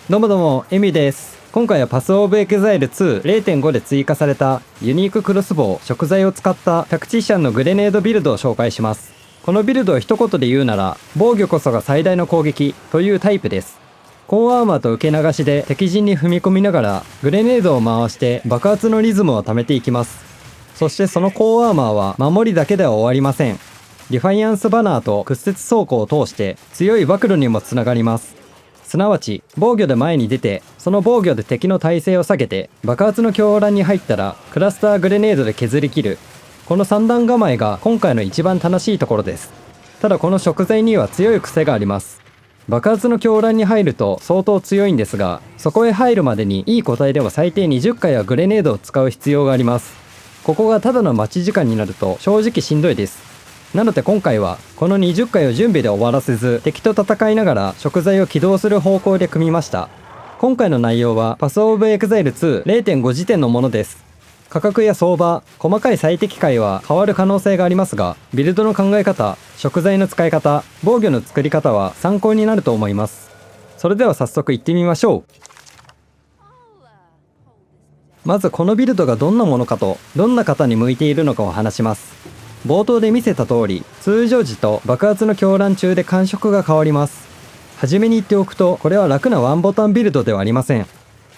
どうもどうも、エミです。今回はパスオブエグザイル 2.0.5 で追加されたユニーククロスボウ食材を使ったタクティシャンのグレネードビルドを紹介します。このビルドを一言で言うなら、防御こそが最大の攻撃というタイプです。高アーマーと受け流しで敵陣に踏み込みながらグレネードを回して爆発のリズムを貯めていきます。そしてその高アーマーは守りだけでは終わりません。ディファイアンスバナーと屈折装甲を通して強い暴露にもつながります。すなわち防御で前に出て、その防御で敵の耐性を下げて爆発の狂乱に入ったらクラスターグレネードで削り切る。この三段構えが今回の一番楽しいところです。ただこの食材には強い癖があります。爆発の狂乱に入ると相当強いんですが、そこへ入るまでにいい個体では最低20回はグレネードを使う必要があります。ここがただの待ち時間になると正直しんどいです。なので今回はこの20回を準備で終わらせず、敵と戦いながら食材を起動する方向で組みました。今回の内容はパスオブエグザイル 2.0.5 時点のものです。価格や相場、細かい最適解は変わる可能性がありますが、ビルドの考え方、食材の使い方、防御の作り方は参考になると思います。それでは早速行ってみましょう。まずこのビルドがどんなものかと、どんな方に向いているのかを話します。冒頭で見せた通り、通常時と爆発の狂乱中で感触が変わります。はじめに言っておくと、これは楽なワンボタンビルドではありません。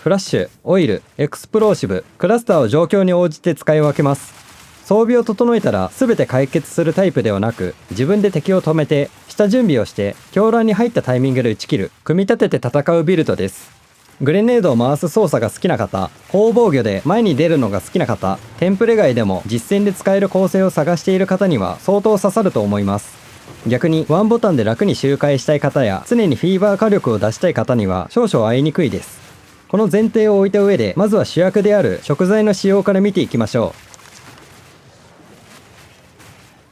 フラッシュ、オイル、エクスプローシブ、クラスターを状況に応じて使い分けます。装備を整えたら全て解決するタイプではなく、自分で敵を止めて下準備をして狂乱に入ったタイミングで打ち切る、組み立てて戦うビルドです。グレネードを回す操作が好きな方、高防御で前に出るのが好きな方、テンプレ外でも実戦で使える構成を探している方には相当刺さると思います。逆にワンボタンで楽に周回したい方や常にフィーバー火力を出したい方には少々合いにくいです。この前提を置いた上で、まずは主役である食材の使用から見ていきましょ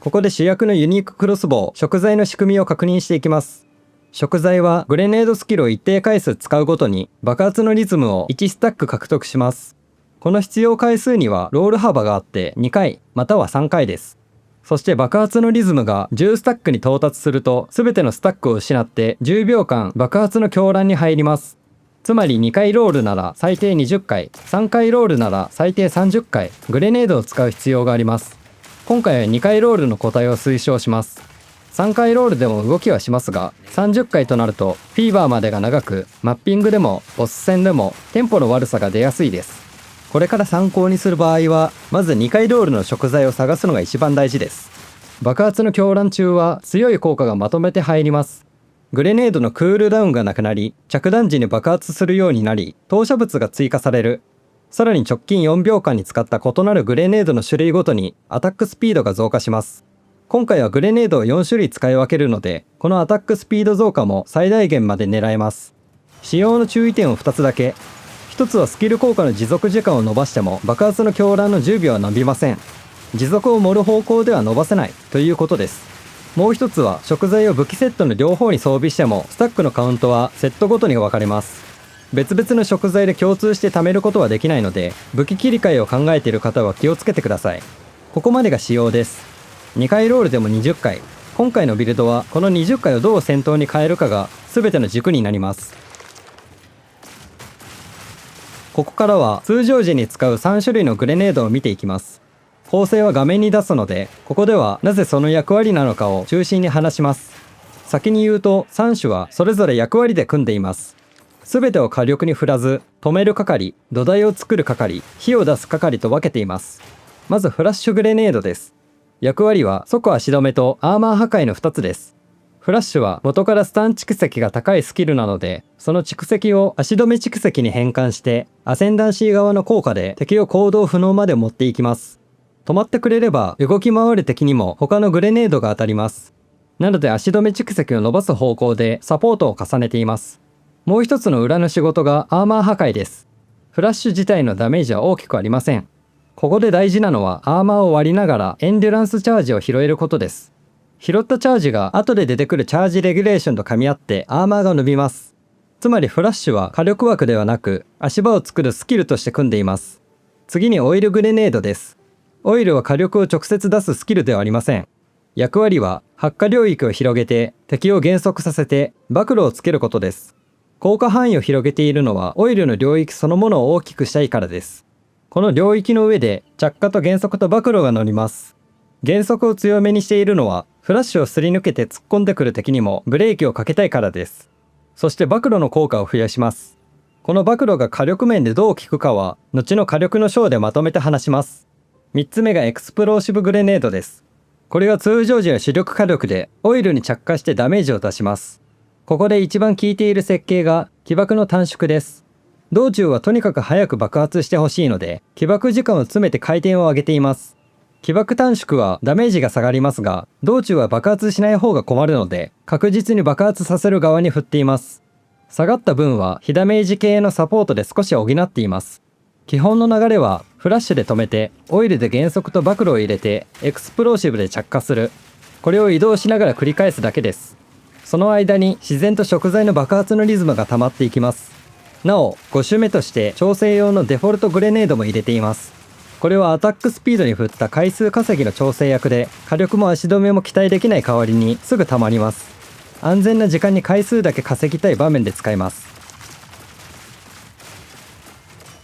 う。ここで主役のユニーククロスボウ食材の仕組みを確認していきます。食材はグレネードスキルを一定回数使うごとに爆発のリズムを1スタック獲得します。この必要回数にはロール幅があって2回または3回です。そして爆発のリズムが10スタックに到達すると全てのスタックを失って10秒間爆発の狂乱に入ります。つまり2回ロールなら最低20回、3回ロールなら最低30回グレネードを使う必要があります。今回は2回ロールの個体を推奨します。3回ロールでも動きはしますが、30回となるとフィーバーまでが長く、マッピングでもボス戦でもテンポの悪さが出やすいです。これから参考にする場合は、まず2回ロールの食材を探すのが一番大事です。爆発の狂乱中は強い効果がまとめて入ります。グレネードのクールダウンがなくなり、着弾時に爆発するようになり、投射物が追加される。さらに直近4秒間に使った異なるグレネードの種類ごとにアタックスピードが増加します。今回はグレネードを4種類使い分けるので、このアタックスピード増加も最大限まで狙えます。使用の注意点を2つだけ。1つはスキル効果の持続時間を伸ばしても爆発の狂乱の10秒は伸びません。持続を盛る方向では伸ばせないということです。もう1つは食材を武器セットの両方に装備してもスタックのカウントはセットごとに分かれます。別々の食材で共通して貯めることはできないので、武器切り替えを考えている方は気をつけてください。ここまでが仕様です。2回ロールでも20回。今回のビルドはこの20回をどう戦闘に変えるかが全ての軸になります。ここからは通常時に使う3種類のグレネードを見ていきます。構成は画面に出すので、ここではなぜその役割なのかを中心に話します。先に言うと3種はそれぞれ役割で組んでいます。全てを火力に振らず、止める係、土台を作る係、火を出す係と分けています。まずフラッシュグレネードです。役割は即足止めとアーマー破壊の2つです。フラッシュは元からスタン蓄積が高いスキルなので、その蓄積を足止め蓄積に変換してアセンダンシー側の効果で敵を行動不能まで持っていきます。止まってくれれば動き回る敵にも他のグレネードが当たります。なので足止め蓄積を伸ばす方向でサポートを重ねています。もう一つの裏の仕事がアーマー破壊です。フラッシュ自体のダメージは大きくありません。ここで大事なのはアーマーを割りながらエンデュランスチャージを拾えることです。拾ったチャージが後で出てくるチャージレギュレーションと噛み合ってアーマーが伸びます。つまりフラッシュは火力枠ではなく足場を作るスキルとして組んでいます。次にオイルグレネードです。オイルは火力を直接出すスキルではありません。役割は発火領域を広げて敵を減速させて暴露をつけることです。効果範囲を広げているのはオイルの領域そのものを大きくしたいからです。この領域の上で着火と減速と暴露が乗ります。減速を強めにしているのはフラッシュをすり抜けて突っ込んでくる敵にもブレーキをかけたいからです。そして暴露の効果を増やします。この暴露が火力面でどう効くかは後の火力の章でまとめて話します。3つ目がエクスプローシブグレネードです。これは通常時は主力火力でオイルに着火してダメージを出します。ここで一番効いている設計が起爆の短縮です。道中はとにかく早く爆発してほしいので起爆時間を詰めて回転を上げています。起爆短縮はダメージが下がりますが、道中は爆発しない方が困るので確実に爆発させる側に振っています。下がった分は非ダメージ系のサポートで少し補っています。基本の流れはフラッシュで止めてオイルで減速と暴露を入れてエクスプローシブで着火する。これを移動しながら繰り返すだけです。その間に自然と食材の爆発のリズムが溜まっていきます。なお5種目として調整用のデフォルトグレネードも入れています。これはアタックスピードに振った回数稼ぎの調整役で火力も足止めも期待できない代わりにすぐ溜まります。安全な時間に回数だけ稼ぎたい場面で使います。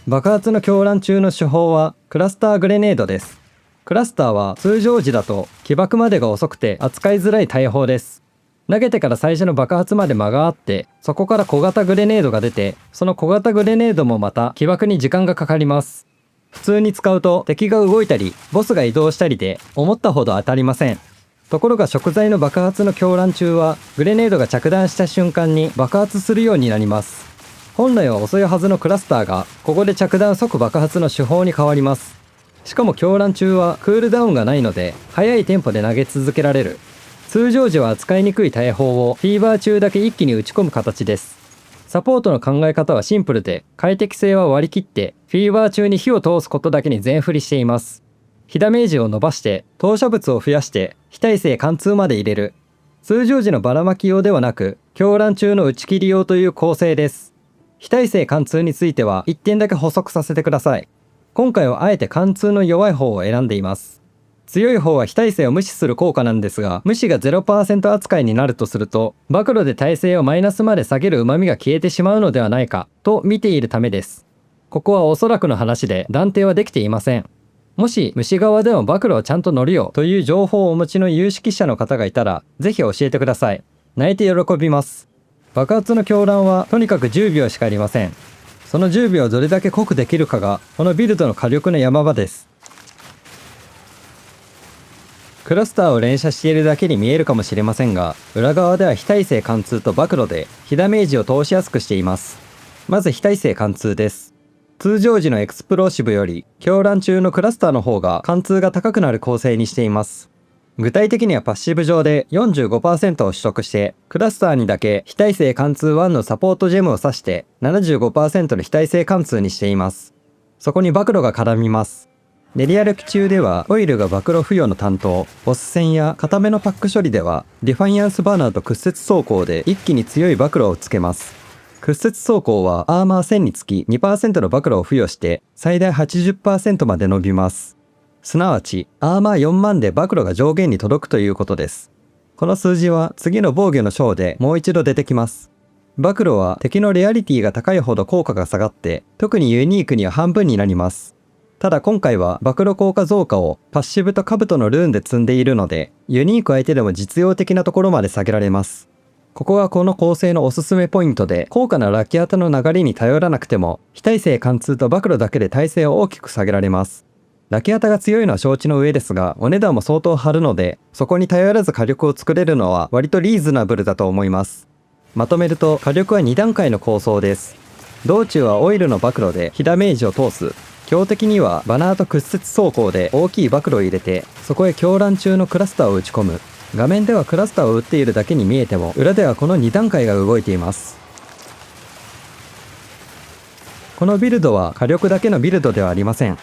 爆発の狂乱中の手法はクラスターグレネードです。クラスターは通常時だと起爆までが遅くて扱いづらい大砲です。投げてから最初の爆発まで間があって、そこから小型グレネードが出て、その小型グレネードもまた起爆に時間がかかります。普通に使うと敵が動いたりボスが移動したりで思ったほど当たりません。ところが食材の爆発の狂乱中はグレネードが着弾した瞬間に爆発するようになります。本来は遅いはずのクラスターがここで着弾即爆発の手法に変わります。しかも狂乱中はクールダウンがないので速いテンポで投げ続けられる。通常時は扱いにくい大砲をフィーバー中だけ一気に打ち込む形です。サポートの考え方はシンプルで快適性は割り切ってフィーバー中に火を通すことだけに全振りしています。火ダメージを伸ばして投射物を増やして非耐性貫通まで入れる。通常時のばらまき用ではなく狂乱中の打ち切り用という構成です。非耐性貫通については1点だけ補足させてください。今回はあえて貫通の弱い方を選んでいます。強い方は非耐性を無視する効果なんですが、無視が 0% 扱いになるとすると暴露で耐性をマイナスまで下げる旨味が消えてしまうのではないかと見ているためです。ここはおそらくの話で断定はできていません。もし虫側でも暴露はちゃんと乗るよという情報をお持ちの有識者の方がいたらぜひ教えてください。泣いて喜びます。爆発の狂乱はとにかく10秒しかありません。その10秒をどれだけ濃くできるかがこのビルドの火力の山場です。クラスターを連射しているだけに見えるかもしれませんが、裏側では非耐性貫通と暴露で非ダメージを通しやすくしています。まず非耐性貫通です。通常時のエクスプローシブより狂乱中のクラスターの方が貫通が高くなる構成にしています。具体的にはパッシブ上で 45% を取得して、クラスターにだけ非耐性貫通1のサポートジェムを挿して 75% の非耐性貫通にしています。そこに暴露が絡みます。練り歩き中ではオイルが暴露付与の担当、ボス戦や固めのパック処理ではディファイアンスバーナーと屈折走行で一気に強い暴露をつけます。屈折走行はアーマー1000につき 2% の暴露を付与して最大 80% まで伸びます。すなわちアーマー4万で暴露が上限に届くということです。この数字は次の防御の章でもう一度出てきます。暴露は敵のレアリティが高いほど効果が下がって特にユニークには半分になります。ただ今回は暴露効果増加をパッシブと兜のルーンで積んでいるのでユニーク相手でも実用的なところまで下げられます。ここがこの構成のおすすめポイントで、高価なラキアタの流れに頼らなくても非耐性貫通と暴露だけで耐性を大きく下げられます。ラキアタが強いのは承知の上ですが、お値段も相当張るのでそこに頼らず火力を作れるのは割とリーズナブルだと思います。まとめると火力は2段階の構想です。道中はオイルの暴露で非ダメージを通す。強敵にはバナーと屈折走行で大きい暴露を入れて、そこへ狂乱中のクラスターを打ち込む。画面ではクラスターを打っているだけに見えても裏ではこの2段階が動いています。このビルドは火力だけのビルドではありません。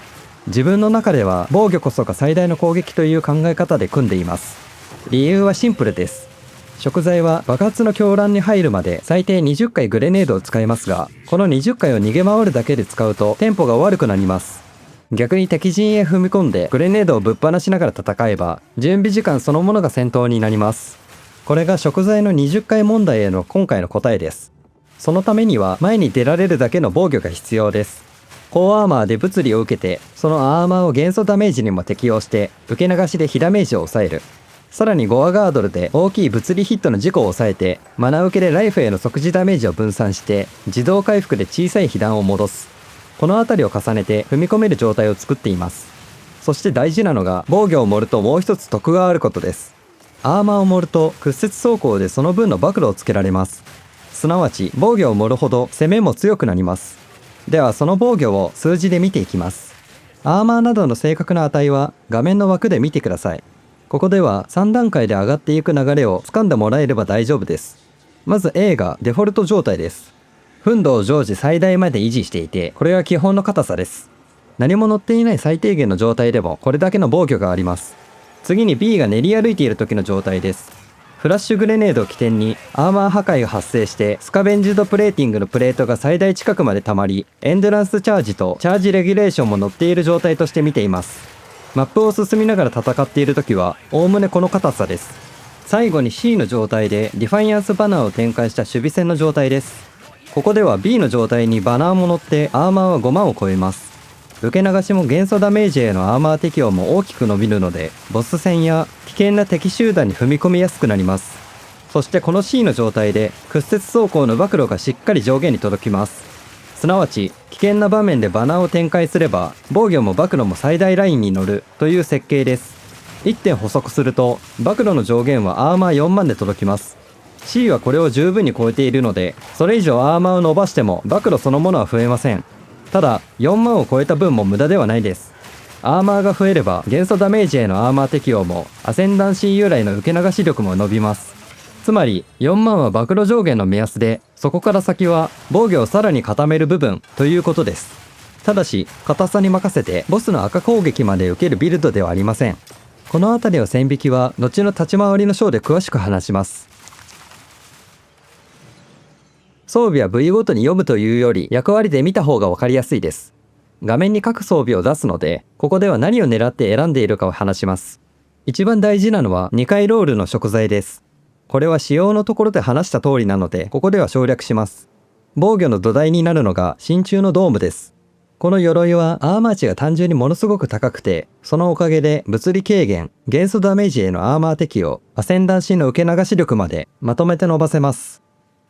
自分の中では防御こそが最大の攻撃という考え方で組んでいます。理由はシンプルです。食材は爆発の狂乱に入るまで最低20回グレネードを使いますが、この20回を逃げ回るだけで使うとテンポが悪くなります。逆に敵陣へ踏み込んでグレネードをぶっ放しながら戦えば準備時間そのものが戦闘になります。これが食材の20回問題への今回の答えです。そのためには前に出られるだけの防御が必要です。高アーマーで物理を受けて、そのアーマーを元素ダメージにも適用して受け流しで被ダメージを抑える。さらにゴアガードルで大きい物理ヒットの事故を抑えて、マナ受けでライフへの即時ダメージを分散して自動回復で小さい被弾を戻す。この辺りを重ねて踏み込める状態を作っています。そして大事なのが防御を盛るともう一つ得があることです。アーマーを盛ると屈折走行でその分の暴露をつけられます。すなわち防御を盛るほど攻めも強くなります。ではその防御を数字で見ていきます。アーマーなどの正確な値は画面の枠で見てください。ここでは3段階で上がっていく流れを掴んでもらえれば大丈夫です。まず A がデフォルト状態です。憤度を常時最大まで維持していて、これは基本の硬さです。何も乗っていない最低限の状態でもこれだけの防御があります。次に B が練り歩いている時の状態です。フラッシュグレネードを起点にアーマー破壊が発生してスカベンジドプレーティングのプレートが最大近くまで溜まり、エンドランスチャージとチャージレギュレーションも乗っている状態として見ています。マップを進みながら戦っている時はおおむねこの硬さです。最後に C の状態でディファイアンスバナーを展開した守備線の状態です。ここでは B の状態にバナーも乗ってアーマーは5万を超えます。受け流しも元素ダメージへのアーマー適用も大きく伸びるので、ボス戦や危険な敵集団に踏み込みやすくなります。そしてこの C の状態で屈折走行の暴露がしっかり上限に届きます。すなわち危険な場面でバナーを展開すれば防御も暴露も最大ラインに乗るという設計です。1点補足すると暴露の上限はアーマー4万で届きます。C はこれを十分に超えているので、それ以上アーマーを伸ばしても暴露そのものは増えません。ただ4万を超えた分も無駄ではないです。アーマーが増えれば元素ダメージへのアーマー適用もアセンダンシー由来の受け流し力も伸びます。つまり4万は暴露上限の目安で、そこから先は防御をさらに固める部分ということです。ただし硬さに任せてボスの赤攻撃まで受けるビルドではありません。この辺りの線引きは後の立ち回りの章で詳しく話します。装備は部位ごとに読むというより役割で見た方が分かりやすいです。画面に各装備を出すので、ここでは何を狙って選んでいるかを話します。一番大事なのは2回ロールの食材です。これは仕様のところで話した通りなので、ここでは省略します。防御の土台になるのが真鍮のドームです。この鎧はアーマー値が単純にものすごく高くて、そのおかげで物理軽減、元素ダメージへのアーマー適用、アセンダンシーの受け流し力までまとめて伸ばせます。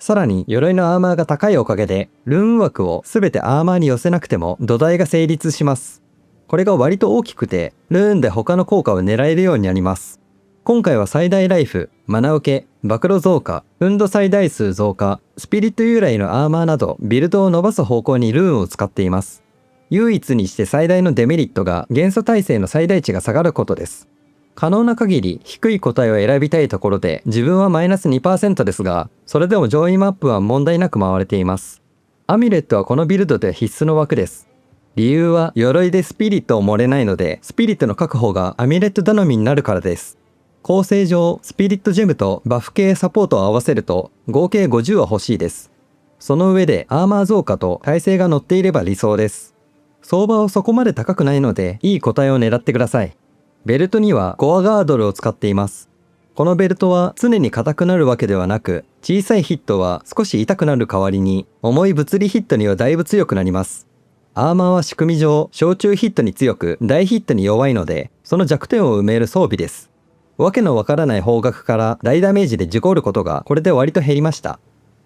さらに鎧のアーマーが高いおかげでルーン枠を全てアーマーに寄せなくても土台が成立します。これが割と大きくてルーンで他の効果を狙えるようになります。今回は最大ライフ、マナ受け、暴露増加、運動最大数増加、スピリット由来のアーマーなどビルドを伸ばす方向にルーンを使っています。唯一にして最大のデメリットが元素耐性の最大値が下がることです。可能な限り低い答えを選びたいところで自分はマイナス 2% ですが、それでも上位マップは問題なく回れています。アミュレットはこのビルドで必須の枠です。理由は鎧でスピリットを盛れないので、スピリットの確保がアミュレット頼みになるからです。構成上スピリットジェムとバフ系サポートを合わせると合計50は欲しいです。その上でアーマー増加と耐性が乗っていれば理想です。相場はそこまで高くないのでいい答えを狙ってください。ベルトにはゴアガードルを使っています。このベルトは常に硬くなるわけではなく、小さいヒットは少し痛くなる代わりに重い物理ヒットにはだいぶ強くなります。アーマーは仕組み上小中ヒットに強く大ヒットに弱いので、その弱点を埋める装備です。わけのわからない方角から大ダメージで事故ることがこれで割と減りました。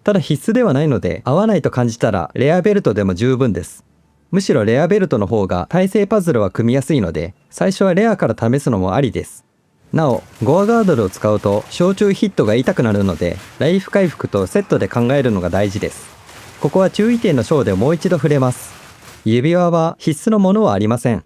ただ必須ではないので合わないと感じたらレアベルトでも十分です。むしろレアベルトの方が耐性パズルは組みやすいので、最初はレアから試すのもありです。なお、ゴアガードルを使うと小中ヒットが痛くなるので、ライフ回復とセットで考えるのが大事です。ここは注意点の章でもう一度触れます。指輪は必須のものはありません。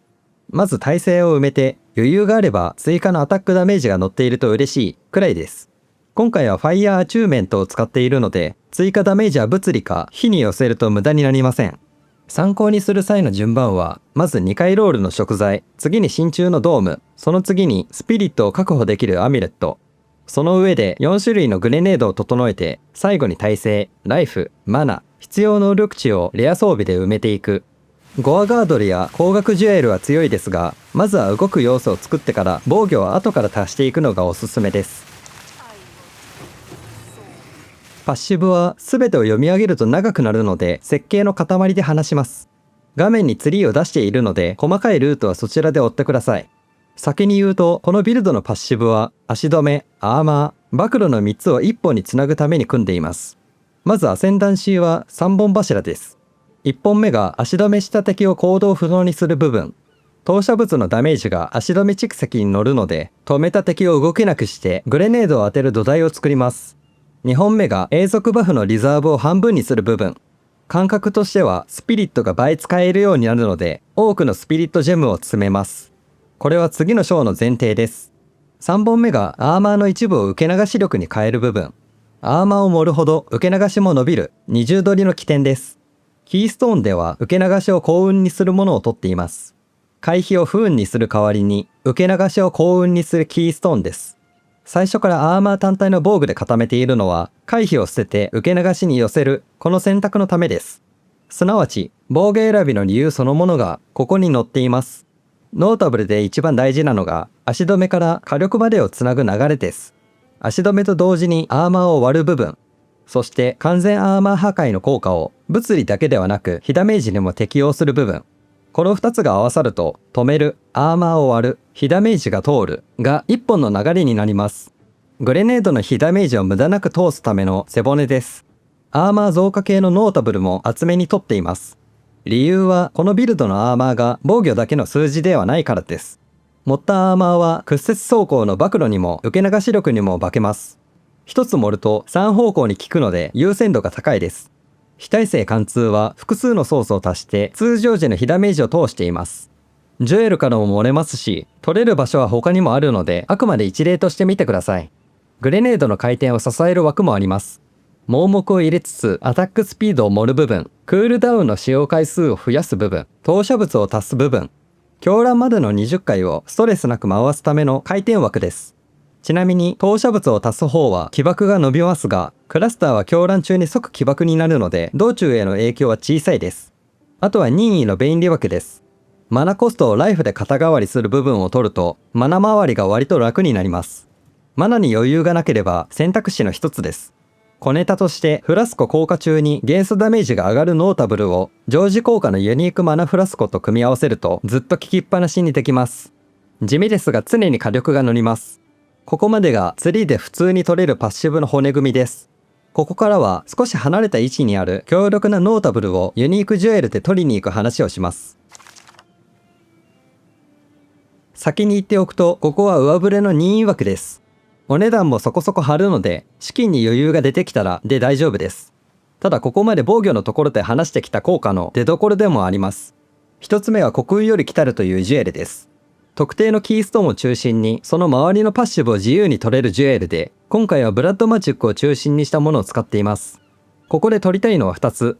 まず耐性を埋めて、余裕があれば追加のアタックダメージが乗っていると嬉しいくらいです。今回はファイヤーアチューメントを使っているので、追加ダメージは物理か火に寄せると無駄になりません。参考にする際の順番は、まず2回ロールの食材、次に真鍮のドーム、その次にスピリットを確保できるアミュレット、その上で4種類のグレネードを整えて、最後に耐性、ライフ、マナ、必要能力値をレア装備で埋めていく。ゴアガードルや光学ジュエルは強いですが、まずは動く要素を作ってから防御は後から足していくのがおすすめです。パッシブは全てを読み上げると長くなるので設計の塊で話します。画面にツリーを出しているので細かいルートはそちらで追ってください。先に言うと、このビルドのパッシブは足止め、アーマー、暴露の3つを1本につなぐために組んでいます。まずアセンダンシーは3本柱です。1本目が足止めした敵を行動不能にする部分。投射物のダメージが足止め蓄積に乗るので、止めた敵を動けなくしてグレネードを当てる土台を作ります。2本目が永続バフのリザーブを半分にする部分。感覚としてはスピリットが倍使えるようになるので、多くのスピリットジェムを詰めます。これは次の章の前提です。3本目がアーマーの一部を受け流し力に変える部分。アーマーを盛るほど受け流しも伸びる二重取りの起点です。キーストーンでは受け流しを幸運にするものを取っています。回避を不運にする代わりに受け流しを幸運にするキーストーンです。最初からアーマー単体の防具で固めているのは、回避を捨てて受け流しに寄せるこの選択のためです。すなわち防具選びの理由そのものがここに載っています。ノータブルで一番大事なのが足止めから火力までをつなぐ流れです。足止めと同時にアーマーを割る部分、そして完全アーマー破壊の効果を物理だけではなく非ダメージにも適用する部分。この2つが合わさると、止める、アーマーを割る、非ダメージが通るが1本の流れになります。グレネードの非ダメージを無駄なく通すための背骨です。アーマー増加系のノータブルも厚めに取っています。理由はこのビルドのアーマーが防御だけの数字ではないからです。盛ったアーマーは屈折走行の暴露にも受け流し力にも化けます。一つ盛ると3方向に効くので優先度が高いです。非耐性貫通は複数のソースを足して通常時の非ダメージを通しています。ジュエルからも漏れますし、取れる場所は他にもあるのであくまで一例としてみてください。グレネードの回転を支える枠もあります。盲目を入れつつアタックスピードを盛る部分、クールダウンの使用回数を増やす部分、投射物を足す部分、狂乱までの20回をストレスなく回すための回転枠です。ちなみに投射物を足す方は起爆が伸びますが、クラスターは狂乱中に即起爆になるので道中への影響は小さいです。あとは任意のベイン利枠です。マナコストをライフで肩代わりする部分を取るとマナ周りが割と楽になります。マナに余裕がなければ選択肢の一つです。小ネタとしてフラスコ効果中に元素ダメージが上がるノータブルを常時効果のユニークマナフラスコと組み合わせるとずっと効きっぱなしにできます。地味ですが常に火力が乗ります。ここまでがツリーで普通に取れるパッシブの骨組みです。ここからは少し離れた位置にある強力なノータブルをユニークジュエルで取りに行く話をします。先に言っておくと、ここは上振れの任意枠です。お値段もそこそこ張るので、資金に余裕が出てきたらで大丈夫です。ただここまで防御のところで話してきた効果の出どころでもあります。一つ目は虚空より来たるというジュエルです。特定のキーストーンを中心にその周りのパッシブを自由に取れるジュエルで、今回はブラッドマジックを中心にしたものを使っています。ここで取りたいのは2つ。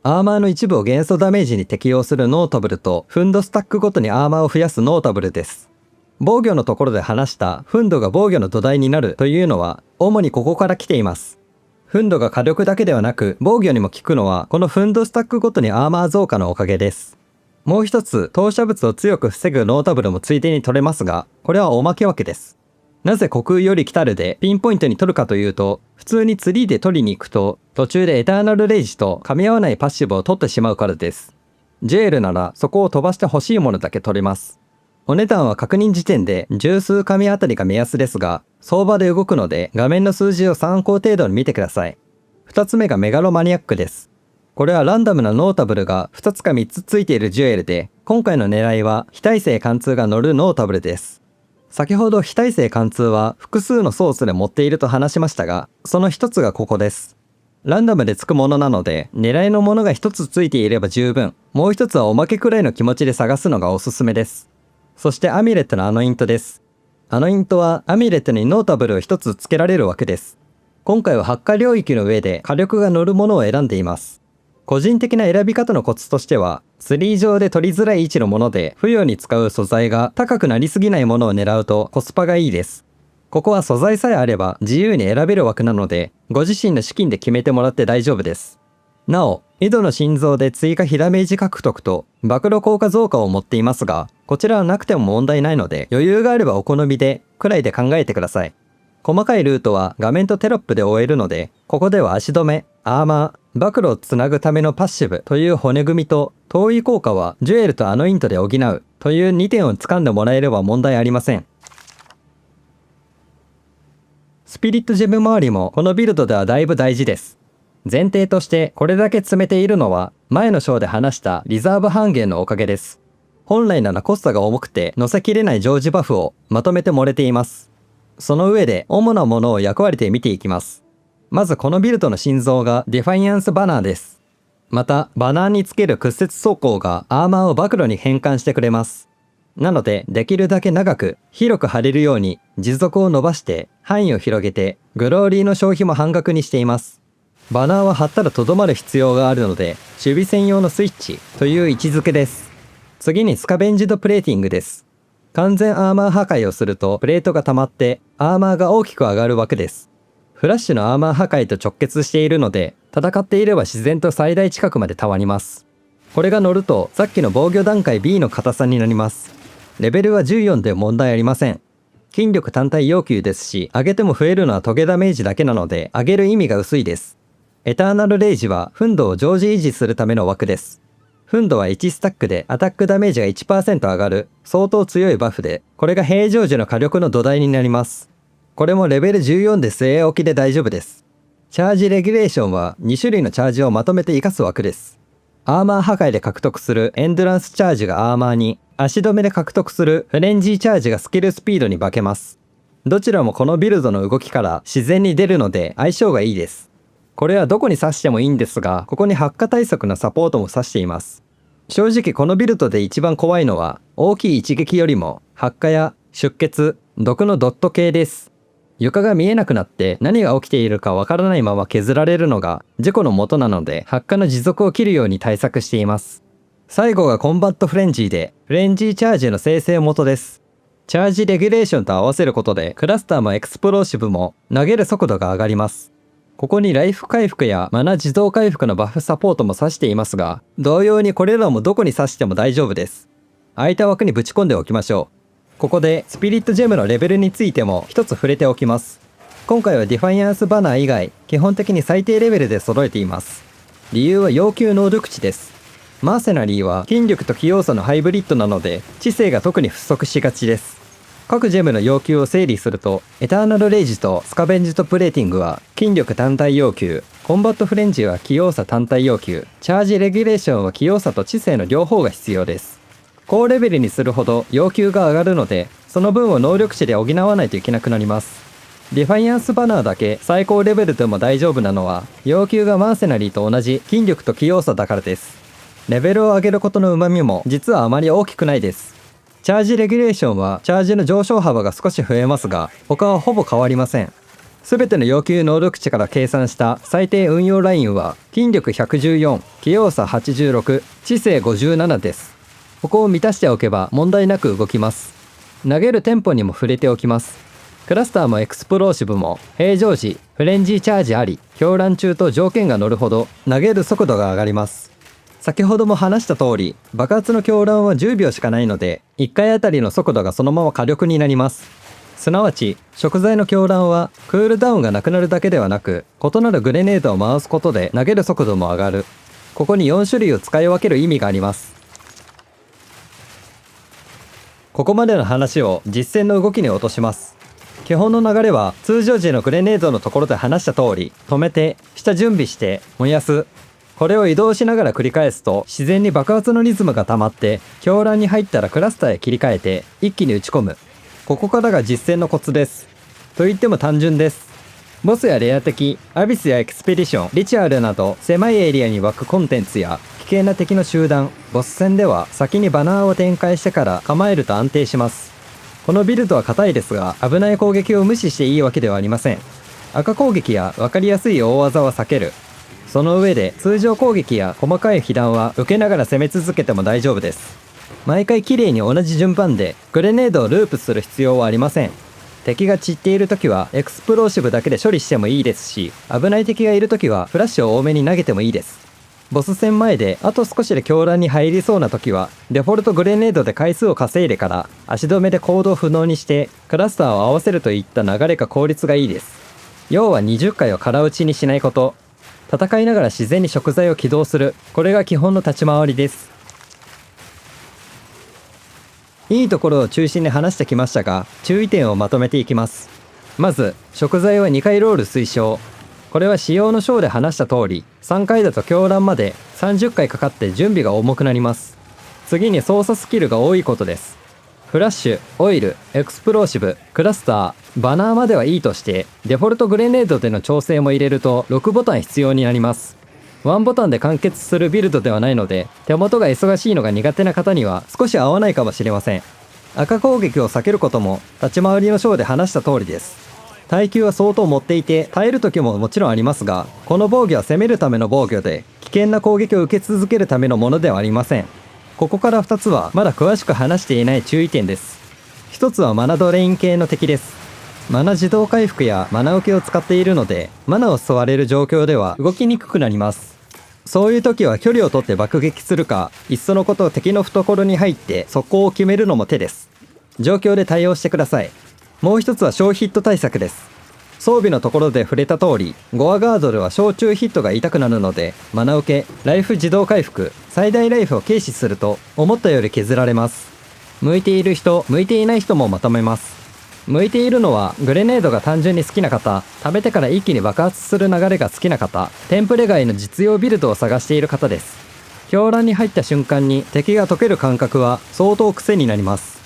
アーマーの一部を元素ダメージに適用するノータブルと、フンドスタックごとにアーマーを増やすノータブルです。防御のところで話したフンドが防御の土台になるというのは、主にここから来ています。フンドが火力だけではなく防御にも効くのは、このフンドスタックごとにアーマー増加のおかげです。もう一つ、投射物を強く防ぐノータブルもついでに取れますが、これはおまけわけです。なぜ虚空より来たるでピンポイントに取るかというと、普通にツリーで取りに行くと、途中でエターナルレイジと噛み合わないパッシブを取ってしまうからです。ジェールならそこを飛ばして欲しいものだけ取れます。お値段は確認時点で十数紙あたりが目安ですが、相場で動くので画面の数字を参考程度に見てください。二つ目がメガロマニアックです。これはランダムなノータブルが2つか3つついているジュエルで、今回の狙いは非耐性貫通が乗るノータブルです。先ほど非耐性貫通は複数のソースで持っていると話しましたが、その一つがここです。ランダムでつくものなので、狙いのものが一つついていれば十分、もう一つはおまけくらいの気持ちで探すのがおすすめです。そしてアミュレットのアノイントです。アノイントはアミュレットにノータブルを一つつけられるわけです。今回は発火領域の上で火力が乗るものを選んでいます。個人的な選び方のコツとしては、ツリー上で取りづらい位置のもので不要に使う素材が高くなりすぎないものを狙うとコスパがいいです。ここは素材さえあれば自由に選べる枠なので、ご自身の資金で決めてもらって大丈夫です。なお、井戸の心臓で追加非ダメージ獲得と暴露効果増加を持っていますが、こちらはなくても問題ないので、余裕があればお好みでくらいで考えてください。細かいルートは画面とテロップで終えるので、ここでは足止め、アーマー、暴露をつなぐためのパッシブという骨組みと、遠い効果はジュエルとアノイントで補うという2点を掴んでもらえれば問題ありません。スピリットジェム周りもこのビルドではだいぶ大事です。前提としてこれだけ詰めているのは前の章で話したリザーブ半減のおかげです。本来ならコストが重くて乗せきれない常時バフをまとめて盛れています。その上で主なものを役割で見ていきます。まずこのビルドの心臓がディファイアンスバナーです。またバナーにつける屈折走行がアーマーを暴露に変換してくれます。なのでできるだけ長く広く貼れるように持続を伸ばして範囲を広げてグローリーの消費も半額にしています。バナーは貼ったらとどまる必要があるので守備専用のスイッチという位置づけです。次にスカベンジドプレーティングです。完全アーマー破壊をするとプレートが溜まってアーマーが大きく上がるわけです。フラッシュのアーマー破壊と直結しているので戦っていれば自然と最大近くまでたまります。これが乗るとさっきの防御段階 B の硬さになります。レベルは14で問題ありません。筋力単体要求ですし、上げても増えるのはトゲダメージだけなので上げる意味が薄いです。エターナルレイジは憤怒を常時維持するための枠です。憤怒は1スタックでアタックダメージが 1% 上がる相当強いバフで、これが平常時の火力の土台になります。これもレベル14で据え置きで大丈夫です。チャージレギュレーションは2種類のチャージをまとめて活かす枠です。アーマー破壊で獲得するエンドランスチャージがアーマーに、足止めで獲得するフレンジーチャージがスキルスピードに化けます。どちらもこのビルドの動きから自然に出るので相性がいいです。これはどこに刺してもいいんですが、ここに発火対策のサポートも刺しています。正直このビルドで一番怖いのは大きい一撃よりも発火や出血、毒のドット系です。床が見えなくなって何が起きているかわからないまま削られるのが事故の元なので、発火の持続を切るように対策しています。最後がコンバットフレンジーで、フレンジーチャージの生成元です。チャージレギュレーションと合わせることでクラスターもエクスプローシブも投げる速度が上がります。ここにライフ回復やマナ自動回復のバフサポートも指していますが、同様にこれらもどこに指しても大丈夫です。空いた枠にぶち込んでおきましょう。ここでスピリットジェムのレベルについても一つ触れておきます。今回はディファイアンスバナー以外、基本的に最低レベルで揃えています。理由は要求能力値です。マーセナリーは筋力と器用さのハイブリッドなので、知性が特に不足しがちです。各ジェムの要求を整理すると、エターナルレイジとスカベンジとプレーティングは筋力単体要求、コンバットフレンジは器用さ単体要求、チャージレギュレーションは器用さと知性の両方が必要です。高レベルにするほど要求が上がるので、その分を能力値で補わないといけなくなります。ディファイアンスバナーだけ最高レベルでも大丈夫なのは、要求がマーセナリーと同じ筋力と器用さだからです。レベルを上げることの旨味も実はあまり大きくないです。チャージレギュレーションはチャージの上昇幅が少し増えますが、他はほぼ変わりません。すべての要求能力値から計算した最低運用ラインは筋力114、器用さ86、知性57です。ここを満たしておけば問題なく動きます。投げるテンポにも触れておきます。クラスターもエクスプローシブも平常時、フレンジーチャージあり、狂乱中と条件が乗るほど投げる速度が上がります。先ほども話した通り、爆発の狂乱は10秒しかないので、1回あたりの速度がそのまま火力になります。すなわち、食材の狂乱はクールダウンがなくなるだけではなく、異なるグレネードを回すことで投げる速度も上がる。ここに4種類を使い分ける意味があります。ここまでの話を実戦の動きに落とします。基本の流れは通常時のグレネードのところで話した通り、止めて、下準備して、燃やす。これを移動しながら繰り返すと自然に爆発のリズムが溜まって、狂乱に入ったらクラスターへ切り替えて一気に打ち込む。ここからが実戦のコツです。と言っても単純です。ボスやレア敵、アビスやエクスペディション、リチュアルなど狭いエリアに湧くコンテンツや危険な敵の集団、ボス戦では先にバナーを展開してから構えると安定します。このビルドは硬いですが、危ない攻撃を無視していいわけではありません。赤攻撃や分かりやすい大技は避ける。その上で通常攻撃や細かい被弾は受けながら攻め続けても大丈夫です。毎回綺麗に同じ順番でグレネードをループする必要はありません。敵が散っている時はエクスプローシブだけで処理してもいいですし、危ない敵がいる時はフラッシュを多めに投げてもいいです。ボス戦前であと少しで狂乱に入りそうな時はデフォルトグレネードで回数を稼いでから足止めで行動不能にしてクラスターを合わせるといった流れが効率がいいです。要は20回を空打ちにしないこと。戦いながら自然に食材を起動する。これが基本の立ち回りです。いいところを中心に話してきましたが、注意点をまとめていきます。まず、食材は2回ロール推奨。これは仕様の章で話した通り、3回だと狂乱まで30回かかって準備が重くなります。次に操作スキルが多いことです。フラッシュ、オイル、エクスプローシブ、クラスター、バナーまではいいとして、デフォルトグレネードでの調整も入れると6ボタン必要になります。1ボタンで完結するビルドではないので、手元が忙しいのが苦手な方には少し合わないかもしれません。赤攻撃を避けることも立ち回りの章で話した通りです。耐久は相当持っていて耐える時ももちろんありますが、この防御は攻めるための防御で危険な攻撃を受け続けるためのものではありません。ここから2つはまだ詳しく話していない注意点です。1つはマナドレイン系の敵です。マナ自動回復やマナ受けを使っているので、マナを吸われる状況では動きにくくなります。そういう時は距離を取って爆撃するか、いっそのこと敵の懐に入って速攻を決めるのも手です。状況で対応してください。もう一つは小ヒット対策です。装備のところで触れた通り、ゴアガードルは小中ヒットが痛くなるので、マナ受け、ライフ自動回復、最大ライフを軽視すると思ったより削られます。向いている人、向いていない人もまとめます。向いているのはグレネードが単純に好きな方、食べてから一気に爆発する流れが好きな方、テンプレ外の実用ビルドを探している方です。狂乱に入った瞬間に敵が溶ける感覚は相当癖になります。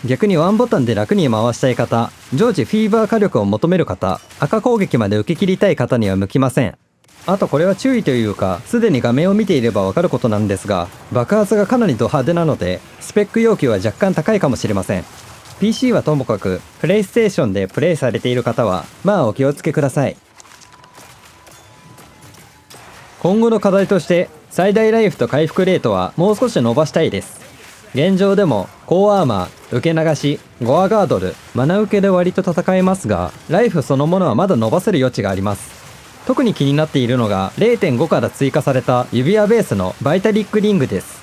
逆にワンボタンで楽に回したい方、常時フィーバー火力を求める方、赤攻撃まで受け切りたい方には向きません。あとこれは注意というか、すでに画面を見ていればわかることなんですが、爆発がかなりド派手なので、スペック要求は若干高いかもしれません。PC はともかく、プレイステーションでプレイされている方は、まあお気をつけください。今後の課題として、最大ライフと回復レートはもう少し伸ばしたいです。現状でも高アーマー、受け流し、ゴアガードル、マナ受けで割と戦えますが、ライフそのものはまだ伸ばせる余地があります。特に気になっているのが 0.5 から追加された指輪ベースのバイタリックリングです。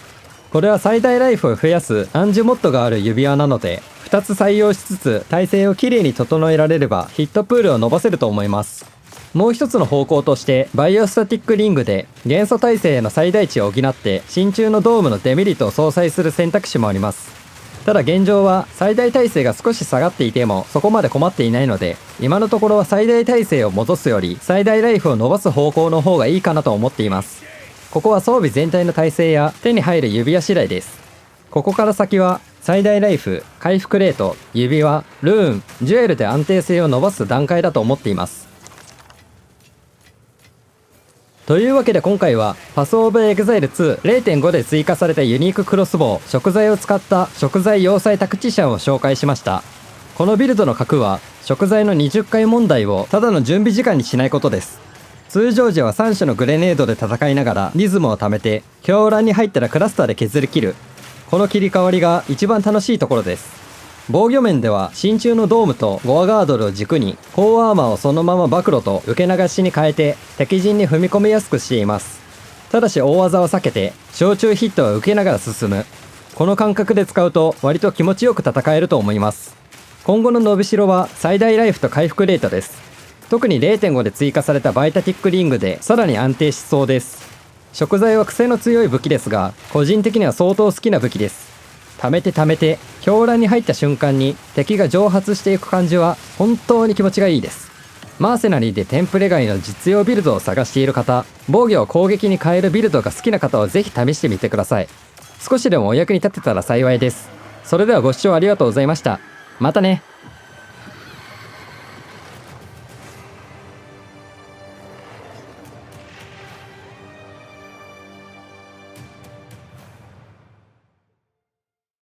これは最大ライフを増やす暗示モッドがある指輪なので、2つ採用しつつ体勢をきれいに整えられればヒットプールを伸ばせると思います。もう一つの方向としてバイオスタティックリングで元素耐性への最大値を補って真鍮のドームのデメリットを相殺する選択肢もあります。ただ現状は最大耐性が少し下がっていてもそこまで困っていないので、今のところは最大耐性を戻すより最大ライフを伸ばす方向の方がいいかなと思っています。ここは装備全体の耐性や手に入る指輪次第です。ここから先は最大ライフ、回復レート、指輪、ルーン、ジュエルで安定性を伸ばす段階だと思っています。というわけで今回はパスオブエグザイル2 0.5 で追加されたユニーククロスボウ食材を使った食材要塞タクティシャンを紹介しました。このビルドの核は食材の20回問題をただの準備時間にしないことです。通常時は3種のグレネードで戦いながらリズムを貯めて狂乱に入ったらクラスターで削り切る。この切り替わりが一番楽しいところです。防御面では真鍮のドームとゴアガードルを軸に高アーマーをそのまま暴露と受け流しに変えて敵陣に踏み込みやすくしています。ただし大技を避けて小中ヒットは受けながら進む。この感覚で使うと割と気持ちよく戦えると思います。今後の伸びしろは最大ライフと回復レートです。特に 0.5 で追加されたバイタティックリングでさらに安定しそうです。食材は癖の強い武器ですが、個人的には相当好きな武器です。貯めて貯めて狂乱に入った瞬間に敵が蒸発していく感じは本当に気持ちがいいです。マーセナリーでテンプレ外の実用ビルドを探している方、防御を攻撃に変えるビルドが好きな方はぜひ試してみてください。少しでもお役に立てたら幸いです。それではご視聴ありがとうございました。またね。